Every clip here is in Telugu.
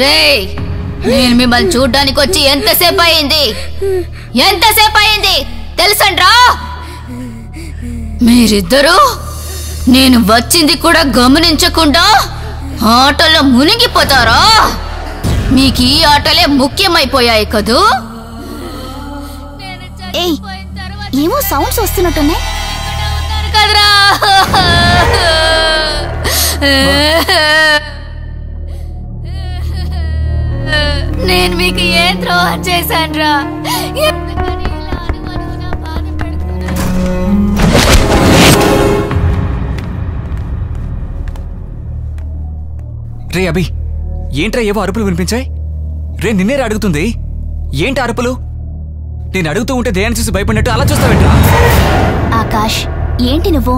రేయ్, నేను మిమ్మల్ని చూడ్డానికి వచ్చి ఎంతసేపు అయింది తెలుసండ్రా? మీరిద్దరూ నేను వచ్చింది కూడా గమనించకుండా ఆటలో మునిగిపోతారా? మీకు ఈ ఆటలే ముఖ్యమైపోయాయి కదూ? ఏయ్, ఏమో సౌండ్స్ వస్తున్నట్టున్నాయి కదరా. నేను మీకు ఏం ద్రోహం చేశానురా? రే అభి, ఏంట్రా ఏవో అరుపులు వినిపించాయి? రే నిన్నేరా అడుగుతుంది. ఏంటి అరుపులు? నేను అడుగుతూ ఉంటే దయాన్ని చూసి భయపడినట్టు అలా చూస్తావేంట్రా? ఆకాష్, ఏంటి నువ్వు?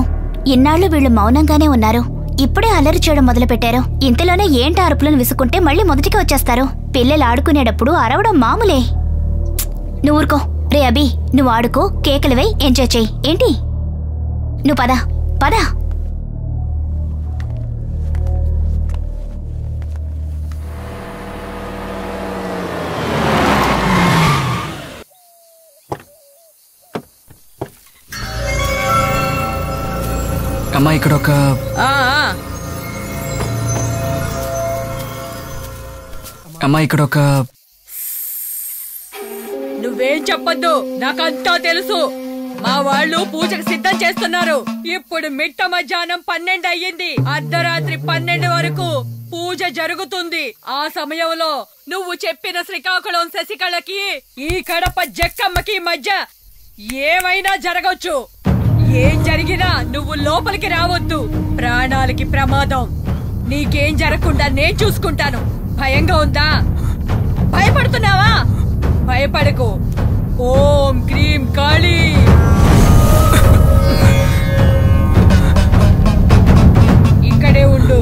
ఇన్నాళ్ళు వీళ్ళు మౌనంగానే ఉన్నారు, ఇప్పుడే అల్లరి చేయడం మొదలు పెట్టారు. ఇంతలోనే ఏంటి అరుపులను విసుకుంటే మళ్ళీ మొదటికి వచ్చేస్తారు. పిల్లలు ఆడుకునేటప్పుడు అరవడం మామూలే. నువ్వు ఊరుకో. రే అభి, నువ్వు ఆడుకో, కేకలు వేయి, ఎంజాయ్ చెయ్యి. ఏంటి? నువ్వు పద పద. అమ్మా ఇక్కడ ఒక నువ్వేం చెప్పొద్దు, నాకంతా తెలుసు. మా వాళ్ళు పూజకు సిద్ధం చేస్తున్నారు. ఇప్పుడు మిట్ట మధ్యాహ్నం 12 అయ్యింది. అర్ధరాత్రి 12 వరకు పూజ జరుగుతుంది. ఆ సమయంలో నువ్వు చెప్పిన శ్రీకాకుళం శశికళకి ఈ కడప జక్కమ్మకి మధ్య ఏమైనా జరగచ్చు. ఏం జరిగినా నువ్వు లోపలికి రావద్దు. ప్రాణాలకి ప్రమాదం. నీకేం జరగకుండా నేను చూసుకుంటాను. భయంగా ఉందా? భయపడుతున్నావా? భయపడకు. ఓం క్రీం కాళీ. ఇక్కడే ఉండు.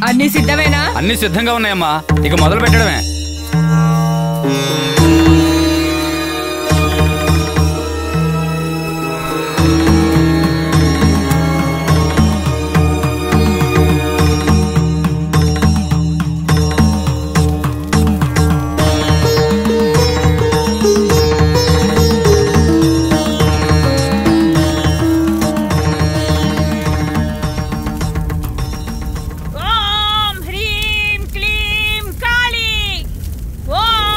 అన్ని సిద్ధమేనా? అన్ని సిద్ధంగా ఉన్నాయమ్మా, ఇక మొదలు పెట్టడమే. ఓం హ్రీం క్లీం కాళీ. ఓం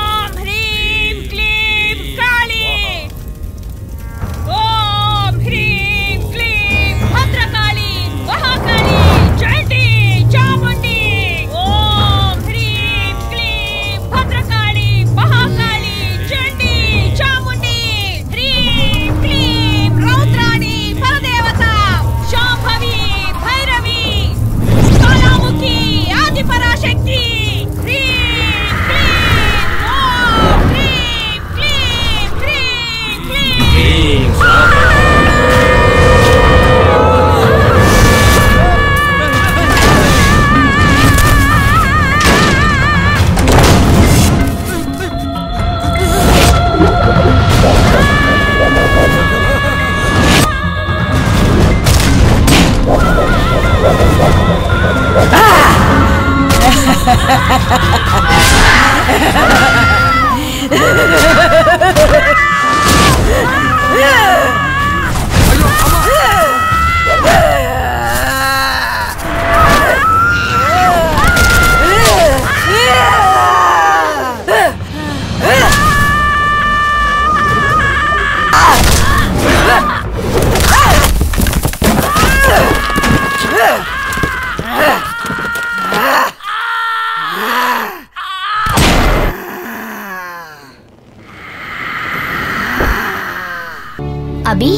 అభి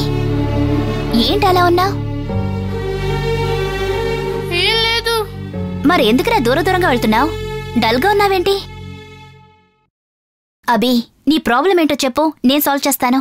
ఏంటి అలా ఉన్నావు? ఏం లేదు. మరి ఎందుకురా దూరంగా వెళ్తున్నావు? డల్గా ఉన్నావేంటి? అభి నీ ప్రాబ్లం ఏంటో చెప్పు, నేను సాల్వ్ చేస్తాను.